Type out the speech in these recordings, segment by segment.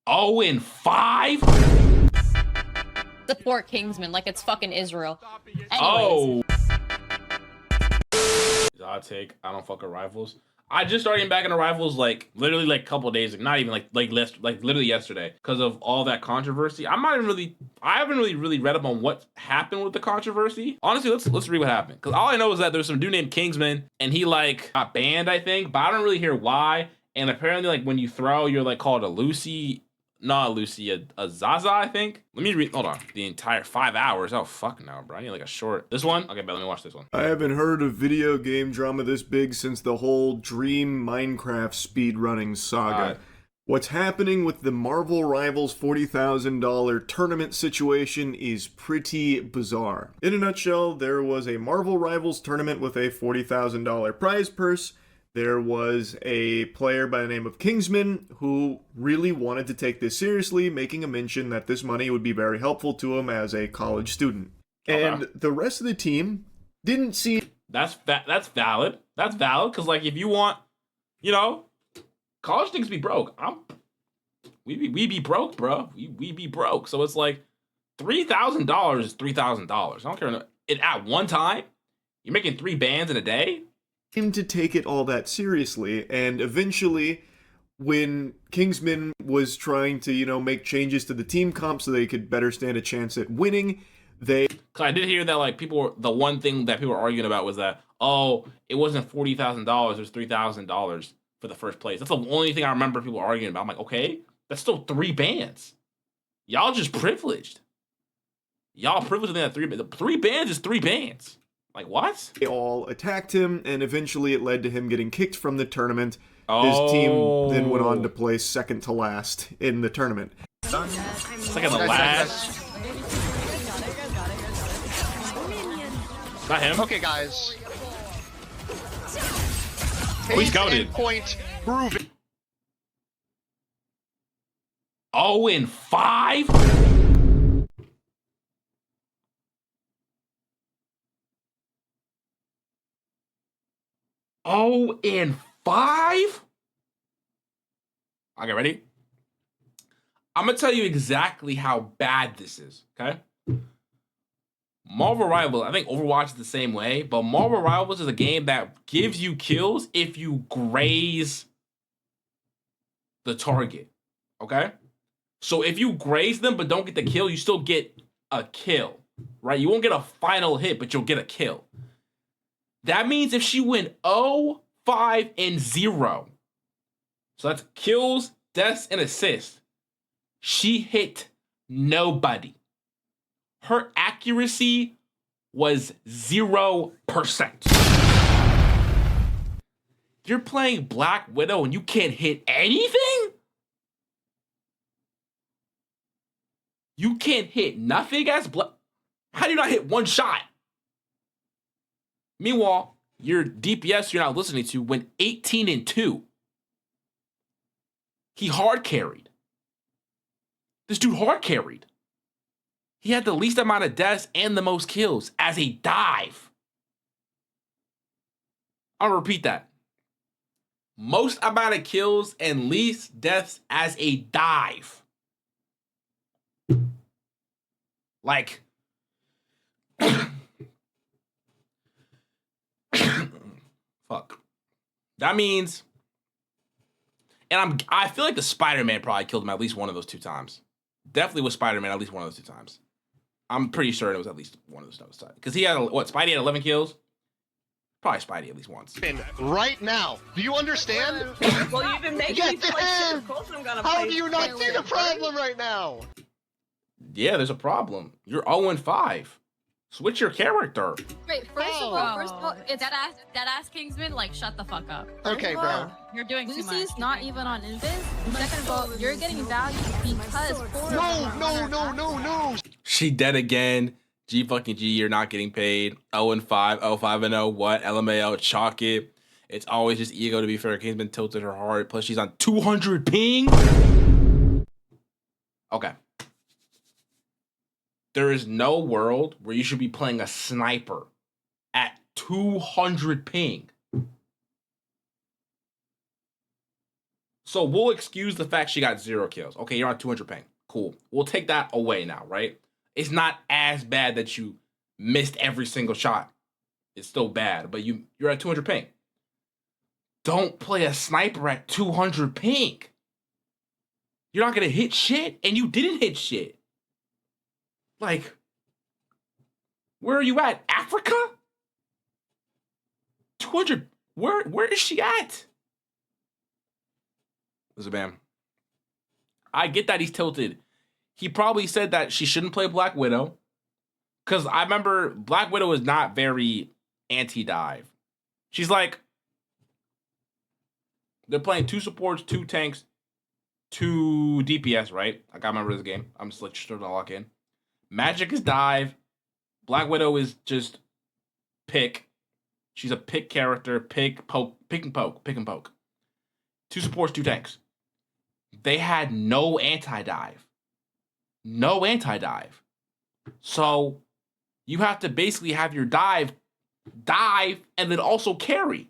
0-5? Support Kingsman like it's fucking Israel. Anyways. Hot take. I don't fuck with Rivals. I just started getting back into Rivals like literally like a couple of days ago. Not even like literally yesterday because of all that controversy. I haven't really read up on what happened with the controversy. Honestly, let's read what happened. Cause all I know is that there's some dude named Kingsman and he like got banned, I think, but I don't really hear why. And apparently like when you throw, you're like called a Lucy. Not Lucy, a Zaza, I think. Let me read, hold on. The entire 5 hours. Oh, fuck no, bro. I need like a short. This one? Okay, but let me watch this one. I haven't heard of video game drama this big since the whole Dream Minecraft speedrunning saga. What's happening with the Marvel Rivals $40,000 tournament situation is pretty bizarre. In a nutshell, there was a Marvel Rivals tournament with a $40,000 prize purse. There was a player by the name of Kingsman who really wanted to take this seriously, making a mention that this money would be very helpful to him as a college student. Okay. And the rest of the team didn't see... That's valid. That's valid, because, like, if you want, you know, college things be broke. We be broke, bro. We be broke. So it's like, $3,000 is $3,000. I don't care. At one time, you're making 3 bands in a day? Him to take it all that seriously, and eventually when Kingsman was trying to, you know, make changes to the team comp so they could better stand a chance at winning, cause I did hear that like the one thing that people were arguing about was that, oh, it wasn't $40,000, it was $3,000 for the first place. That's the only thing I remember people arguing about. I'm like, okay, that's still 3 bands. Y'all just privileged. Y'all privileged in that 3 bands is 3 bands. Like, what? They all attacked him, and eventually it led to him getting kicked from the tournament. His team then went on to place second to last in the tournament. Second to last? Not him? Okay, guys. Oh, he's goated. Point proven. 0-5? Oh, and 5? Okay, ready? I'm gonna tell you exactly how bad this is, okay? Marvel Rivals, I think Overwatch is the same way, but Marvel Rivals is a game that gives you kills if you graze the target, okay? So if you graze them but don't get the kill, you still get a kill, right? You won't get a final hit, but you'll get a kill. That means if she went 0, 5, and 0, so that's kills, deaths, and assists, she hit nobody. Her accuracy was 0%. You're playing Black Widow and you can't hit anything? You can't hit nothing as Black... How do you not hit one shot? Meanwhile, your DPS you're not listening to went 18-2. He hard carried. This dude hard carried. He had the least amount of deaths and the most kills as a dive. I'll repeat that. Most amount of kills and least deaths as a dive. Like... Fuck. That means, and I feel like the Spider-Man probably killed him at least one of those 2 times. Definitely was Spider-Man at least one of those 2 times. I'm pretty sure it was at least one of those times. Because he had, Spidey had 11 kills? Probably Spidey at least once. Right now. Do you understand? Well, you've been making me feel like shit. Of course I'm gonna How do you not see the problem right now? Yeah, there's a problem. You're 0-5. Switch your character. Wait, first of all, it's that ass Kingsman, like, shut the fuck up. Okay, bro. You're doing too much. Lucy's not even on Invis. Second of all, you're getting value because No. She dead again. G fucking G, you're not getting paid. 0-5, 0-5-0, what? LMAO, chalk it. It's always just ego to be fair. Kingsman tilted her hard. Plus she's on 200 ping. Okay. There is no world where you should be playing a sniper at 200 ping. So we'll excuse the fact she got 0 kills. Okay, you're on 200 ping. Cool. We'll take that away now, right? It's not as bad that you missed every single shot. It's still bad, but you're at 200 ping. Don't play a sniper at 200 ping. You're not gonna hit shit, and you didn't hit shit. Like, where are you at? Africa? 200. Where is she at? Listen, man. I get that he's tilted. He probably said that she shouldn't play Black Widow. Because I remember Black Widow is not very anti-dive. She's like, they're playing 2 supports, 2 tanks, 2 DPS, right? I gotta remember this game. I'm just starting to lock in. Magic is dive. Black Widow is just pick. She's a pick character. Pick and poke. 2 supports, 2 tanks. They had no anti-dive. No anti-dive. So you have to basically have your dive, and then also carry.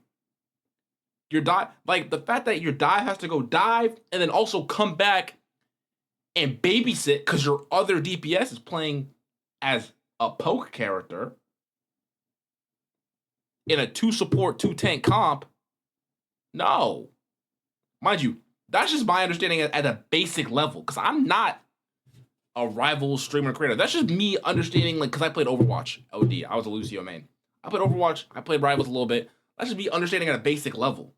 Your dive, like the fact that your dive has to go dive and then also come back and babysit because your other DPS is playing as a poke character in a 2 support, 2 tank comp. No. Mind you, that's just my understanding at a basic level because I'm not a rival streamer creator. That's just me understanding, like, because I played Overwatch. OD, I was a Lucio main. I played Overwatch. I played Rivals a little bit. That's just me understanding at a basic level.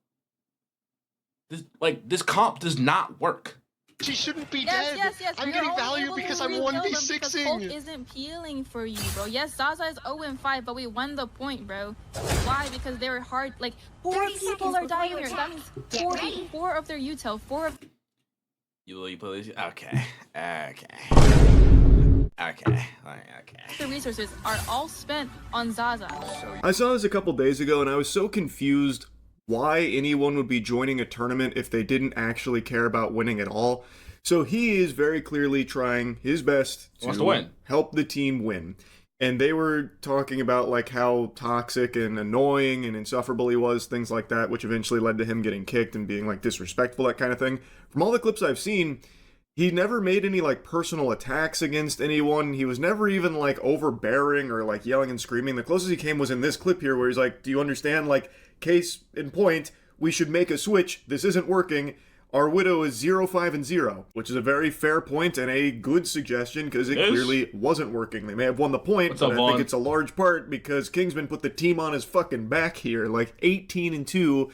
This comp does not work. She shouldn't be Yes, dead. yes, yes. I'm You're getting only value able because to I'm rekill them because 1v6ing. Hulk isn't peeling for you, bro. Yes, Zaza is 0-5, but we won the point, bro. Why? Because they were hard. Like, 4 people are dying here. That means 4 of their util. 4 of. You play this? Okay. The resources are all spent on Zaza. I saw this a couple days ago and I was so confused why anyone would be joining a tournament if they didn't actually care about winning at all. So he is very clearly trying his best to win. Help the team win. And they were talking about like how toxic and annoying and insufferable he was, things like that, which eventually led to him getting kicked and being like disrespectful, that kind of thing. From all the clips I've seen, he never made any like personal attacks against anyone. He was never even like overbearing or like yelling and screaming. The closest he came was in this clip here where he's like, do you understand? Like, case in point, we should make a switch. This isn't working. Our Widow is 0-5-0, which is a very fair point and a good suggestion because it clearly wasn't working. They may have won the point, but I think it's a large part because Kingsman put the team on his fucking back here. Like 18-2,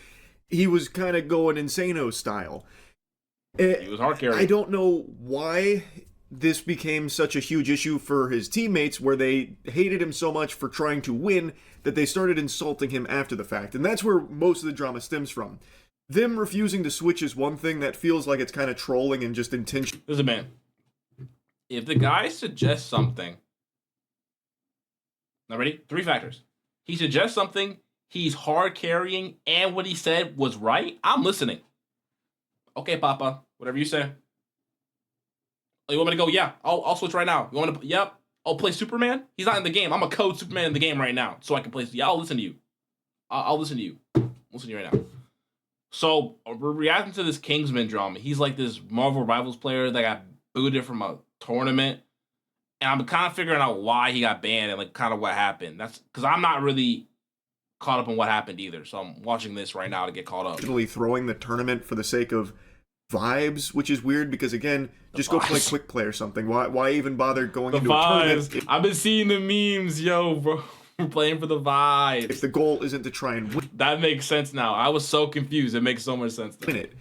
he was kind of going Insano style. He was hard carrying. I don't know why this became such a huge issue for his teammates where they hated him so much for trying to win that they started insulting him after the fact. And that's where most of the drama stems from. Them refusing to switch is one thing that feels like it's kind of trolling and just intentional. Listen, man. If the guy suggests something... Now, ready? 3 factors. He suggests something, he's hard carrying, and what he said was right. I'm listening. Okay, Papa. Whatever you say. Oh, you want me to go? Yeah. I'll switch right now. You want to... Yep. I'll play Superman? He's not in the game. I'm a code Superman in the game right now. So I can play... Yeah, I'll listen to you. I'll listen to you. I'll listen to you right now. So, we're reacting to this Kingsman drama. He's like this Marvel Rivals player that got booted from a tournament. And I'm kind of figuring out why he got banned and like kind of what happened. That's because I'm not really caught up on what happened either. So I'm watching this right now to get caught up. Throwing the tournament for the sake of vibes, which is weird because again, just go play quick play or something. Why even bother going into a tournament? I've been seeing the memes, yo, bro. We're playing for the vibes. If the goal isn't to try and win. That makes sense now. I was so confused. It makes so much sense. Win it.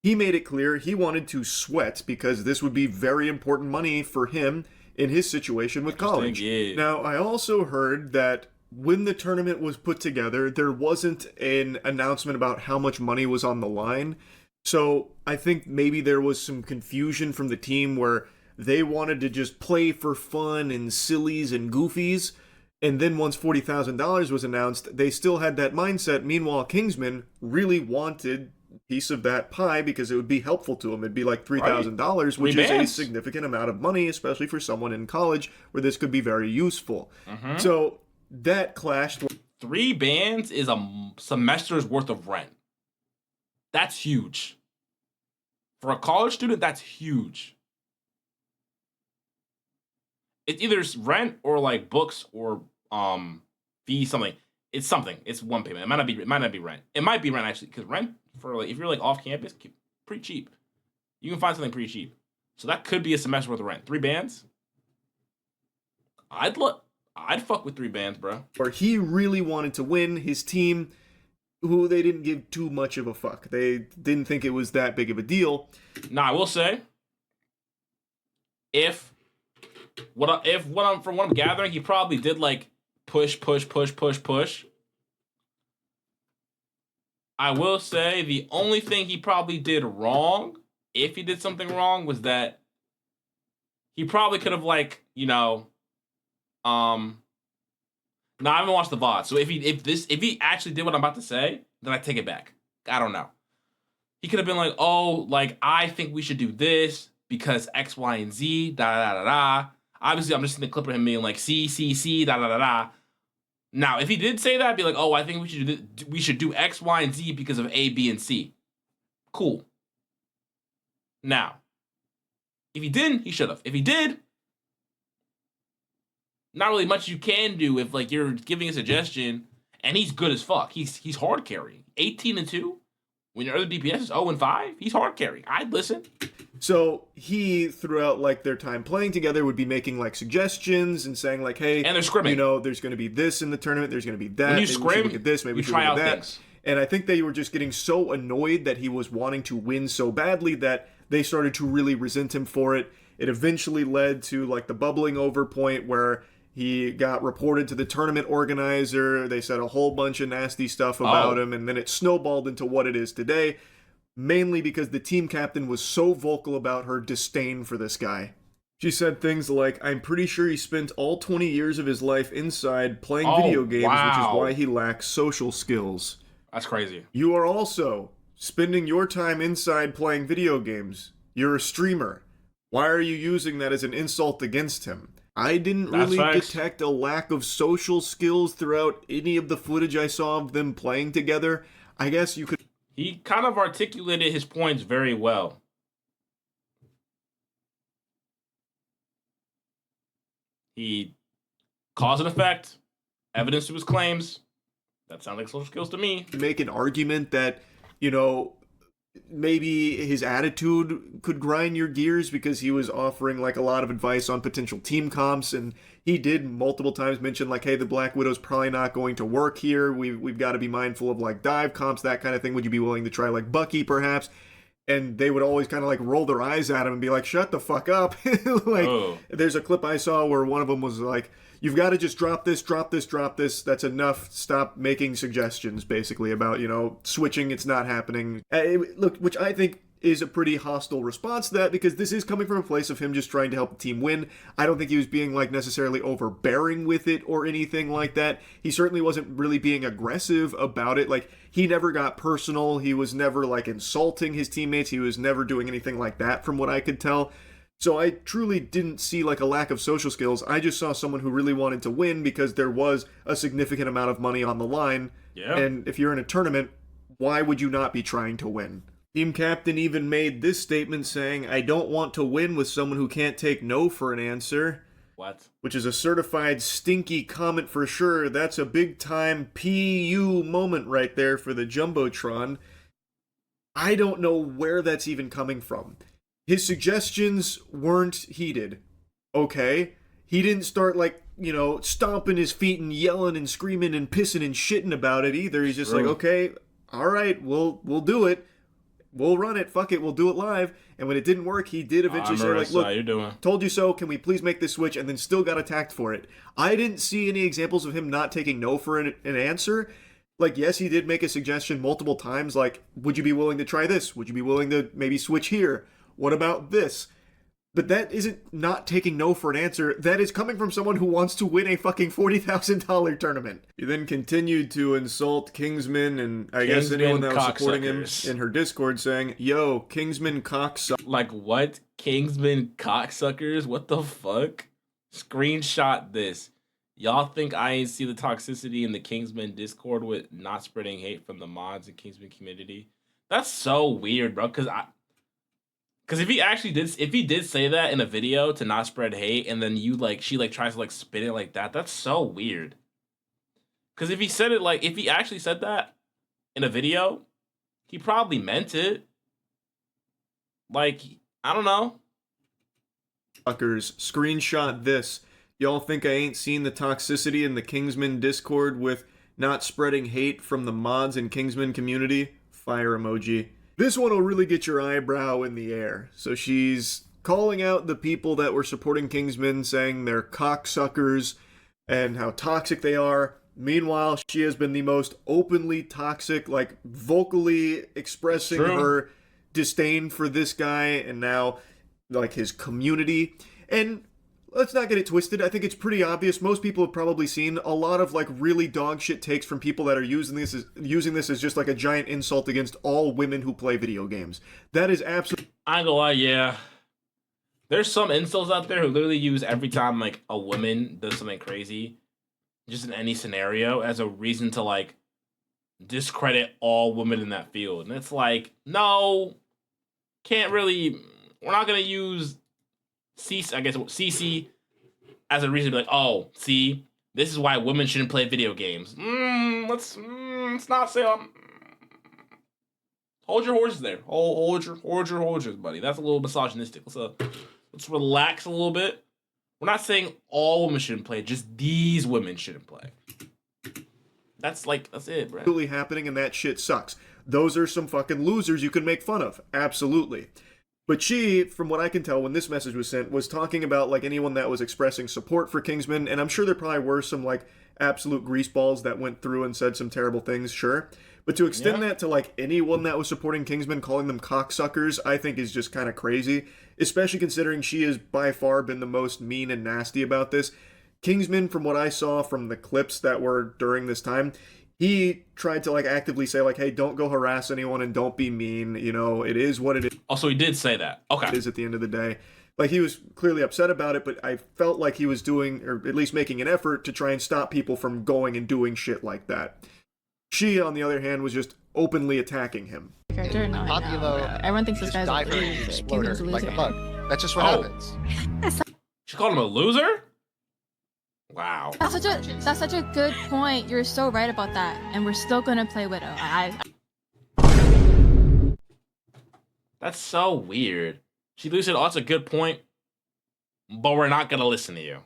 He made it clear he wanted to sweat because this would be very important money for him in his situation with college. Yeah. Now, I also heard that when the tournament was put together, there wasn't an announcement about how much money was on the line. So I think maybe there was some confusion from the team where they wanted to just play for fun and sillies and goofies. And then once $40,000 was announced, they still had that mindset. Meanwhile, Kingsman really wanted a piece of that pie because it would be helpful to him. It'd be like $3,000, which is a significant amount of money, especially for someone in college where this could be very useful. Mm-hmm. So that clashed. 3 bans is a semester's worth of rent. That's huge. For a college student, that's huge. It's either rent or like books or fee something. It's something. It's one payment. It might not be rent. It might be rent actually, because rent for like if you're like off campus, pretty cheap. You can find something pretty cheap. So that could be a semester worth of rent. 3 bands. I'd fuck with 3 bands, bro. Or he really wanted to win. His team, who they didn't give too much of a fuck. They didn't think it was that big of a deal. Now I will say, from what I'm gathering, he probably did like push. I will say the only thing he probably did wrong, if he did something wrong, was that he probably could have like, no, I haven't watched the VOD. So if he actually did what I'm about to say, then I take it back. I don't know. He could have been like, oh, like I think we should do this because X, Y, and Z, da. Obviously, I'm just in the clip of him being like, C, da. Now, if he did say that, I'd be like, oh, I think we should do X, Y, and Z because of A, B, and C. Cool. Now, if he didn't, he should have. If he did, not really much you can do if like you're giving a suggestion and he's good as fuck. He's hard carrying. 18-2 when your other DPS is 0-5. He's hard carrying. I'd listen. So he, throughout like their time playing together, would be making like suggestions and saying like, "Hey, and they're scrimming. There's going to be this in the tournament. There's going to be that. When you maybe scrim, look at this. Maybe you we should try look out at that." things. And I think they were just getting so annoyed that he was wanting to win so badly that they started to really resent him for it. It eventually led to like the bubbling over point where he got reported to the tournament organizer. They said a whole bunch of nasty stuff about him, and then it snowballed into what it is today. Mainly because the team captain was so vocal about her disdain for this guy. She said things like, "I'm pretty sure he spent all 20 years of his life inside playing video games, which is why he lacks social skills." That's crazy. You are also spending your time inside playing video games. You're a streamer. Why are you using that as an insult against him? I didn't really detect a lack of social skills throughout any of the footage I saw of them playing together. I guess you could... He kind of articulated his points very well. He cause and effect, evidence to his claims. That sounds like social skills to me. Make an argument that, maybe his attitude could grind your gears because he was offering like a lot of advice on potential team comps, and he did multiple times mention like, hey, the Black Widow's probably not going to work here. We've got to be mindful of like dive comps, that kind of thing. Would you be willing to try like Bucky perhaps? And they would always kind of like roll their eyes at him and be like, shut the fuck up. There's a clip I saw where one of them was like, you've got to just drop this. That's enough. Stop making suggestions, basically, about, switching. It's not happening. Which I think is a pretty hostile response to that, because this is coming from a place of him just trying to help the team win. I don't think he was being, like, necessarily overbearing with it or anything like that. He certainly wasn't really being aggressive about it. Like, he never got personal. He was never, like, insulting his teammates. He was never doing anything like that, from what I could tell. So I truly didn't see like a lack of social skills. I just saw someone who really wanted to win because there was a significant amount of money on the line. Yeah. And if you're in a tournament, why would you not be trying to win? Team captain even made this statement saying, "I don't want to win with someone who can't take no for an answer." What? Which is a certified stinky comment for sure. That's a big time PU moment right there for the Jumbotron. I don't know where that's even coming from. His suggestions weren't heeded. Okay? He didn't start, like, stomping his feet and yelling and screaming and pissing and shitting about it either. He's just like, okay, alright, we'll do it. We'll run it. Fuck it, we'll do it live. And when it didn't work, he did eventually say, like, look, you're doing. Told you so, can we please make this switch? And then still got attacked for it. I didn't see any examples of him not taking no for an answer. Like, yes, he did make a suggestion multiple times, like, would you be willing to try this? Would you be willing to maybe switch here? What about this? But that isn't not taking no for an answer. That is coming from someone who wants to win a fucking $40,000 tournament. He then continued to insult Kingsman and I guess anyone that was supporting him in her Discord, saying, "Yo, Kingsman cocksucker." Like what? Kingsman cocksuckers? What the fuck? Screenshot this. Y'all think I ain't see the toxicity in the Kingsman Discord with not spreading hate from the mods and Kingsman community? That's so weird, bro. Because Because if he did say that in a video to not spread hate, and then she tries to spin it like that, that's so weird. Because if he said it if he actually said that in a video, he probably meant it. I don't know. Fuckers, screenshot this. Y'all think I ain't seen the toxicity in the Kingsman Discord with not spreading hate from the mods and Kingsman community? Fire emoji. This one will really get your eyebrow in the air. So she's calling out the people that were supporting Kingsman, saying they're cocksuckers and how toxic they are. Meanwhile, she has been the most openly toxic, vocally expressing her disdain for this guy and now, his community. And let's not get it twisted. I think it's pretty obvious. Most people have probably seen a lot of really dog shit takes from people that are using this as just a giant insult against all women who play video games. That is absolutely. I ain't gonna lie, yeah. There's some insults out there who literally use every time a woman does something crazy, just in any scenario, as a reason to discredit all women in that field. And it's no, can't really. We're not gonna use CC as a reason to be oh, see, this is why women shouldn't play video games. Let's not say hold your horses there. Hold your horses, buddy. That's a little misogynistic. Let's relax a little bit. We're not saying all women shouldn't play, just these women shouldn't play. That's it, bro. Absolutely happening, and that shit sucks. Those are some fucking losers you can make fun of. Absolutely. But she, from what I can tell when this message was sent, was talking about anyone that was expressing support for Kingsman, and I'm sure there probably were some absolute greaseballs that went through and said some terrible things, sure. But to extend that to anyone that was supporting Kingsman, calling them cocksuckers, I think is just kind of crazy, especially considering she has by far been the most mean and nasty about this. Kingsman, from what I saw from the clips that were during this time, he tried to actively say hey, don't go harass anyone and don't be mean. It is what it is. Also, he did say that. Okay. It is at the end of the day. He was clearly upset about it, but I felt like he was doing, or at least making an effort to try and stop people from going and doing shit like that. She, on the other hand, was just openly attacking him. Everyone thinks this guy's a loser. Like a bug. That's just what happens. She called him a loser? Wow. That's such a good point. You're so right about that. And we're still gonna play Widow. That's so weird. She literally said, that's a good point, but we're not gonna listen to you.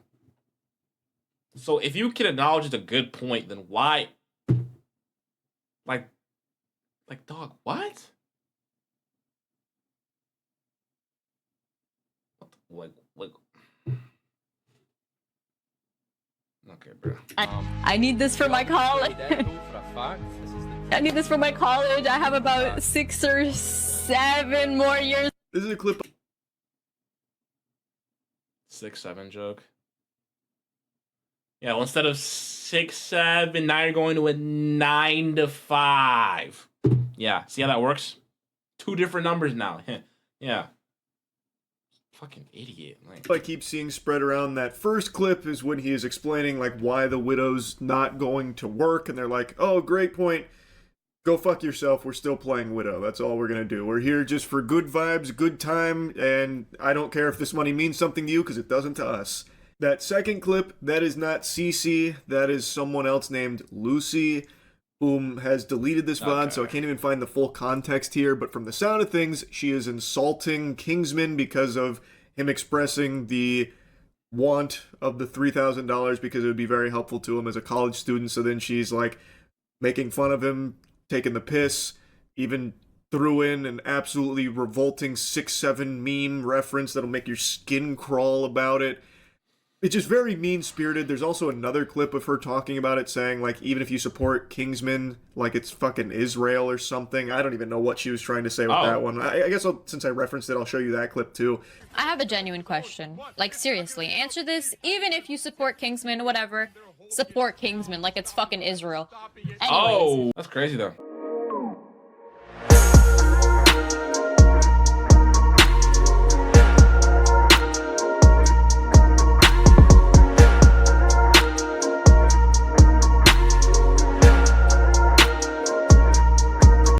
So if you can acknowledge it's a good point, then why? Dog, what? Okay, bro. I need this for my college. I need this for my college. I have about 6 or 7 more years. This is a clip. 6-7 joke. Yeah, well, instead of 6-7, now you're going to a 9-5. Yeah, see how that works? 2 different numbers now. Yeah. Fucking idiot. I keep seeing spread around that first clip is when he is explaining why the Widow's not going to work, and they're oh, great point. Go fuck yourself. We're still playing Widow. That's all we're gonna do. We're here just for good vibes, good time, and I don't care if this money means something to you because it doesn't to us. That second clip, that is not CC. That is someone else named Lucy, whom has deleted this VOD, so I can't even find the full context here, but from the sound of things, she is insulting Kingsman because of him expressing the want of the $3,000 because it would be very helpful to him as a college student, so then she's making fun of him, taking the piss, even threw in an absolutely revolting 6-7 meme reference that'll make your skin crawl about it. It's just very mean-spirited. There's also another clip of her talking about it, saying, even if you support Kingsman, it's fucking Israel or something. I don't even know what she was trying to say with that one. I guess since I referenced it, I'll show you that clip, too. I have a genuine question. Seriously, answer this. Even if you support Kingsman, whatever, support Kingsman like it's fucking Israel. Anyways. Oh, that's crazy, though.